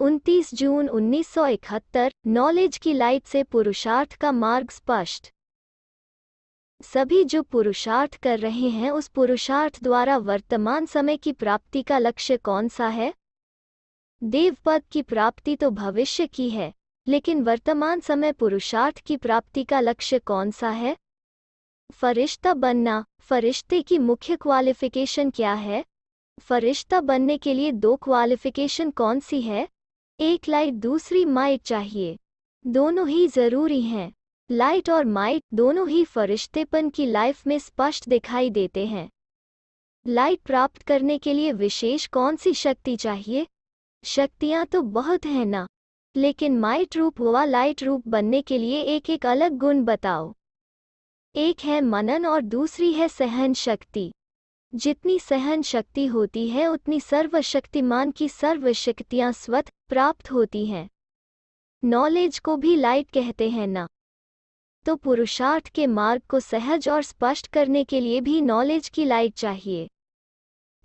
29 जून 1971 knowledge की light से पुरुषार्थ का मार्ग स्पष्ट। सभी जो पुरुषार्थ कर रहे हैं उस पुरुषार्थ द्वारा वर्तमान समय की प्राप्ति का लक्ष्य कौन सा है? देवपद की प्राप्ति तो भविष्य की है, लेकिन वर्तमान समय पुरुषार्थ की प्राप्ति का लक्ष्य कौन सा है? फरिश्ता बनना। फरिश्ते की मुख्य क्वालिफिकेशन क्या है? फरिश्ता बनने के लिए 2 क्वालिफिकेशन कौन सी है? एक लाइट, दूसरी माइट चाहिए। दोनों ही जरूरी हैं। लाइट और माइट दोनों ही फरिश्तेपन की लाइफ में स्पष्ट दिखाई देते हैं। लाइट प्राप्त करने के लिए विशेष कौन सी शक्ति चाहिए? शक्तियां तो बहुत हैं ना, लेकिन माइट रूप व लाइट रूप बनने के लिए एक एक अलग गुण बताओ। एक है मनन और दूसरी है सहन शक्ति। जितनी सहन शक्ति होती है उतनी सर्वशक्तिमान की सर्व शक्तियां स्वतः प्राप्त होती हैं। नॉलेज को भी लाइट कहते हैं ना, तो पुरुषार्थ के मार्ग को सहज और स्पष्ट करने के लिए भी नॉलेज की लाइट चाहिए।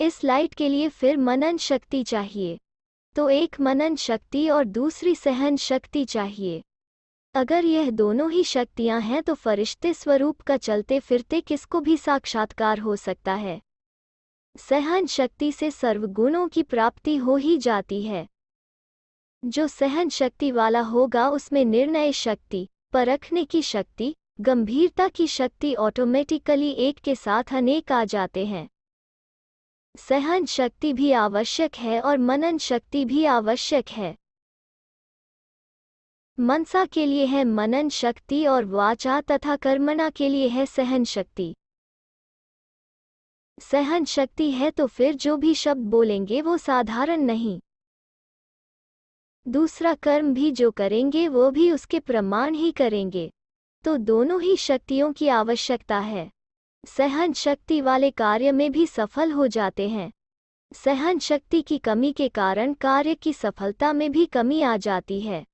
इस लाइट के लिए फिर मनन शक्ति चाहिए, तो एक मनन शक्ति और दूसरी सहन शक्ति चाहिए। अगर यह दोनों ही शक्तियां हैं तो फरिश्ते स्वरूप का चलते फिरते किसको भी साक्षात्कार हो सकता है। सहन शक्ति से सर्वगुणों की प्राप्ति हो ही जाती है। जो सहन शक्ति वाला होगा उसमें निर्णय शक्ति, परखने की शक्ति, गंभीरता की शक्ति ऑटोमेटिकली एक के साथ अनेक आ जाते हैं। सहन शक्ति भी आवश्यक है और मनन शक्ति भी आवश्यक है। मनसा के लिए है मनन शक्ति और वाचा तथा कर्मणा के लिए है सहन शक्ति। सहन शक्ति है तो फिर जो भी शब्द बोलेंगे वो साधारण नहीं। दूसरा कर्म भी जो करेंगे वो भी उसके प्रमाण ही करेंगे। तो दोनों ही शक्तियों की आवश्यकता है। सहन शक्ति वाले कार्य में भी सफल हो जाते हैं। सहन शक्ति की कमी के कारण कार्य की सफलता में भी कमी आ जाती है।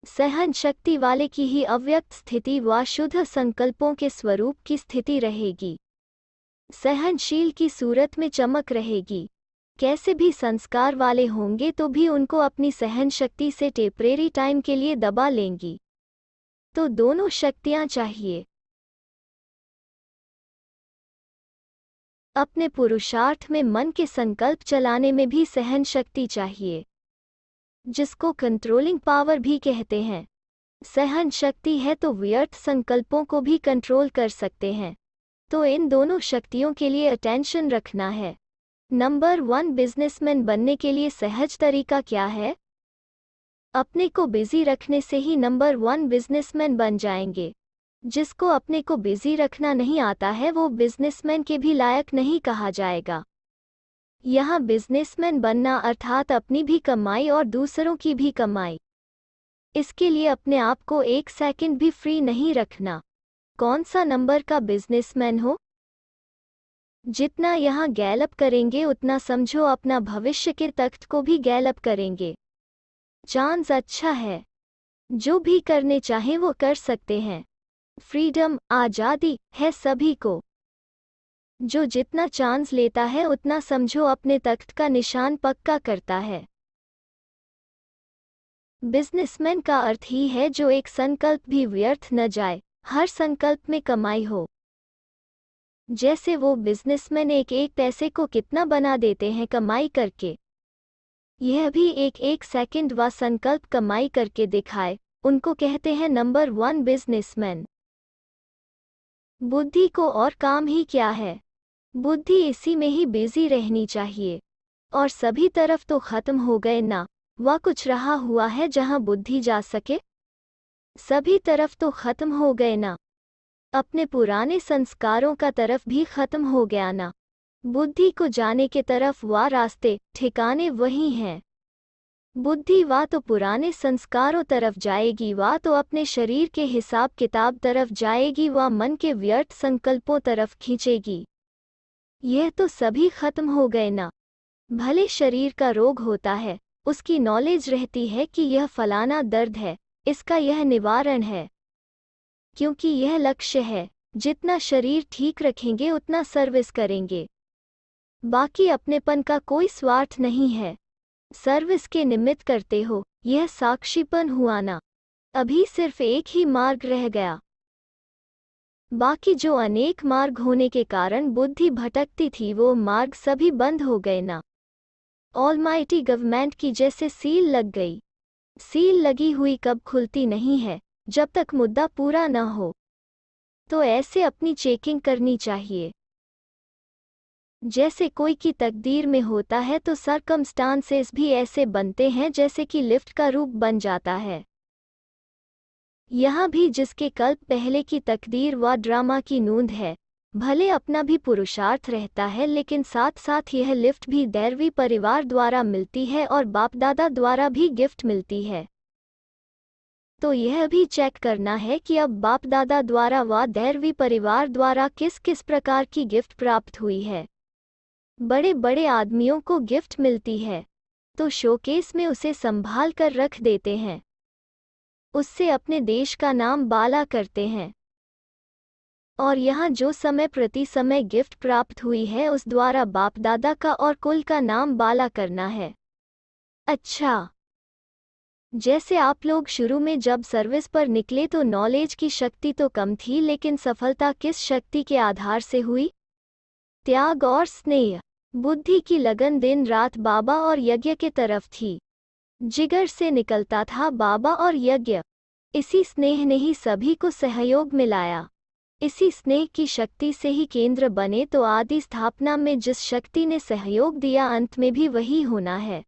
सहन शक्ति वाले की ही अव्यक्त स्थिति व शुद्ध संकल्पों के स्वरूप की स्थिति रहेगी। सहनशील की सूरत में चमक रहेगी। कैसे भी संस्कार वाले होंगे तो भी उनको अपनी सहन शक्ति से टेम्परेरी टाइम के लिए दबा लेंगी। तो दोनों शक्तियां चाहिए। अपने पुरुषार्थ में मन के संकल्प चलाने में भी सहन शक्ति चाहिए, जिसको कंट्रोलिंग पावर भी कहते हैं। सहन शक्ति है तो व्यर्थ संकल्पों को भी कंट्रोल कर सकते हैं। तो इन दोनों शक्तियों के लिए अटेंशन रखना है। नंबर 1 बिजनेसमैन बनने के लिए सहज तरीका क्या है? अपने को बिजी रखने से ही नंबर 1 बिजनेसमैन बन जाएंगे। जिसको अपने को बिजी रखना नहीं आता है वो बिजनेसमैन के भी लायक नहीं कहा जाएगा। यहाँ बिजनेसमैन बनना अर्थात अपनी भी कमाई और दूसरों की भी कमाई। इसके लिए अपने आप को एक सेकंड भी फ्री नहीं रखना। कौन सा नंबर का बिजनेसमैन हो? जितना यहाँ गैलअप करेंगे उतना समझो अपना भविष्य के तख्त को भी गैलअप करेंगे। चांस अच्छा है, जो भी करने चाहें वो कर सकते हैं। फ्रीडम, आज़ादी है सभी को। जो जितना चांस लेता है उतना समझो अपने तख्त का निशान पक्का करता है। बिजनेसमैन का अर्थ ही है जो एक संकल्प भी व्यर्थ न जाए, हर संकल्प में कमाई हो। जैसे वो बिजनेसमैन एक एक पैसे को कितना बना देते हैं कमाई करके। यह भी एक एक सेकंड व संकल्प कमाई करके दिखाए, उनको कहते हैं नंबर 1 बिजनेसमैन। बुद्धि को और काम ही क्या है? बुद्धि इसी में ही बिजी रहनी चाहिए। और सभी तरफ तो खत्म हो गए ना, वह कुछ रहा हुआ है जहां बुद्धि जा सके? सभी तरफ तो खत्म हो गए ना। अपने पुराने संस्कारों का तरफ भी खत्म हो गया ना। बुद्धि को जाने के तरफ व रास्ते ठिकाने वही हैं। बुद्धि वा तो पुराने संस्कारों तरफ जाएगी वा तो अपने शरीर के हिसाब किताब तरफ जाएगी व मन के व्यर्थ संकल्पों तरफ खींचेगी। यह तो सभी खत्म हो गए ना। भले शरीर का रोग होता है, उसकी नॉलेज रहती है कि यह फलाना दर्द है, इसका यह निवारण है, क्योंकि यह लक्ष्य है। जितना शरीर ठीक रखेंगे उतना सर्विस करेंगे। बाकी अपनेपन का कोई स्वार्थ नहीं है। सर्विस के निमित्त करते हो, यह साक्षीपन हुआ ना। अभी सिर्फ एक ही मार्ग रह गया, बाकी जो अनेक मार्ग होने के कारण बुद्धि भटकती थी वो मार्ग सभी बंद हो गए ना। ऑलमाइटी गवर्नमेंट की जैसे सील लग गई। सील लगी हुई कब खुलती नहीं है, जब तक मुद्दा पूरा न हो। तो ऐसे अपनी चेकिंग करनी चाहिए। जैसे कोई की तकदीर में होता है तो सर्कमस्टांसेस भी ऐसे बनते हैं जैसे कि लिफ्ट का रूप बन जाता है। यहाँ भी जिसके कल्प पहले की तकदीर व ड्रामा की नूंद है, भले अपना भी पुरुषार्थ रहता है लेकिन साथ साथ यह लिफ्ट भी दैवी परिवार द्वारा मिलती है और बाप दादा द्वारा भी गिफ्ट मिलती है। तो यह भी चेक करना है कि अब बाप दादा द्वारा व दैवी परिवार द्वारा किस किस प्रकार की गिफ्ट प्राप्त हुई है। बड़े बड़े आदमियों को गिफ्ट मिलती है तो शोकेस में उसे संभाल कर रख देते हैं, उससे अपने देश का नाम बाला करते हैं। और यहाँ जो समय प्रति समय गिफ्ट प्राप्त हुई है उस द्वारा बाप दादा का और कुल का नाम बाला करना है। अच्छा, जैसे आप लोग शुरू में जब सर्विस पर निकले तो नॉलेज की शक्ति तो कम थी, लेकिन सफलता किस शक्ति के आधार से हुई? त्याग और स्नेह। बुद्धि की लगन दिन रात बाबा और यज्ञ के तरफ थी। जिगर से निकलता था बाबा और यज्ञ। इसी स्नेह ने ही सभी को सहयोग मिलाया। इसी स्नेह की शक्ति से ही केंद्र बने, तो आदि स्थापना में जिस शक्ति ने सहयोग दिया अंत में भी वही होना है।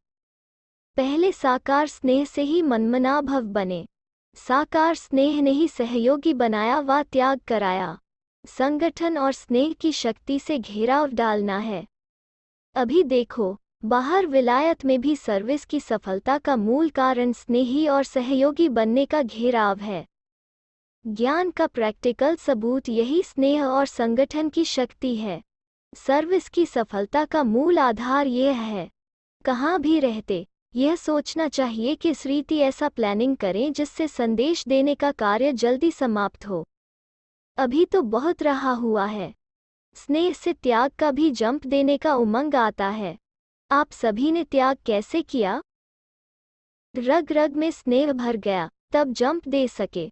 पहले साकार स्नेह से ही मनमनाभव बने। साकार स्नेह ने ही सहयोगी बनाया व त्याग कराया। संगठन और स्नेह की शक्ति से घेराव डालना है। अभी देखो, बाहर विलायत में भी सर्विस की सफलता का मूल कारण स्नेही और सहयोगी बनने का घेराव है। ज्ञान का प्रैक्टिकल सबूत यही स्नेह और संगठन की शक्ति है। सर्विस की सफलता का मूल आधार यह है। कहाँ भी रहते, यह सोचना चाहिए कि इस रीति ऐसा प्लानिंग करें जिससे संदेश देने का कार्य जल्दी समाप्त हो। अभी तो बहुत रहा हुआ है। स्नेह से त्याग का भी जंप देने का उमंग आता है। आप सभी ने त्याग कैसे किया? रग रग में स्नेह भर गया, तब जंप दे सके।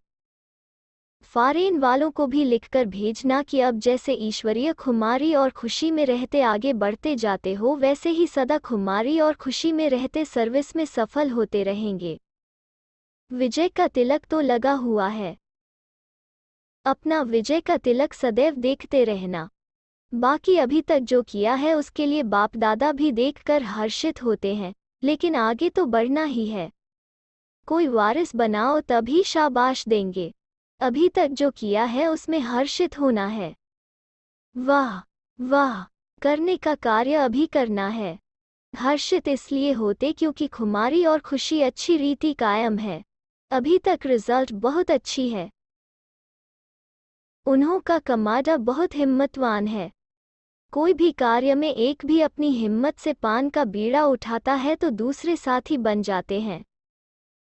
फॉरेन वालों को भी लिखकर भेजना कि अब जैसे ईश्वरीय खुमारी और खुशी में रहते आगे बढ़ते जाते हो, वैसे ही सदा खुमारी और खुशी में रहते सर्विस में सफल होते रहेंगे। विजय का तिलक तो लगा हुआ है। अपना विजय का तिलक सदैव देखते रहना। बाकी अभी तक जो किया है उसके लिए बाप दादा भी देखकर हर्षित होते हैं, लेकिन आगे तो बढ़ना ही है। कोई वारिस बनाओ तभी शाबाश देंगे। अभी तक जो किया है उसमें हर्षित होना है। वाह वाह, करने का कार्य अभी करना है। हर्षित इसलिए होते क्योंकि खुमारी और खुशी अच्छी रीति कायम है। अभी तक रिजल्ट बहुत अच्छी है। उन्हों का कमांडर बहुत हिम्मतवान है। कोई भी कार्य में एक भी अपनी हिम्मत से पान का बीड़ा उठाता है तो दूसरे साथी बन जाते हैं।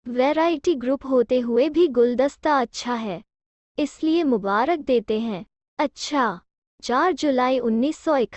वैरायटी ग्रुप होते हुए भी गुलदस्ता अच्छा है, इसलिए मुबारक देते हैं। अच्छा, 4 जुलाई 1971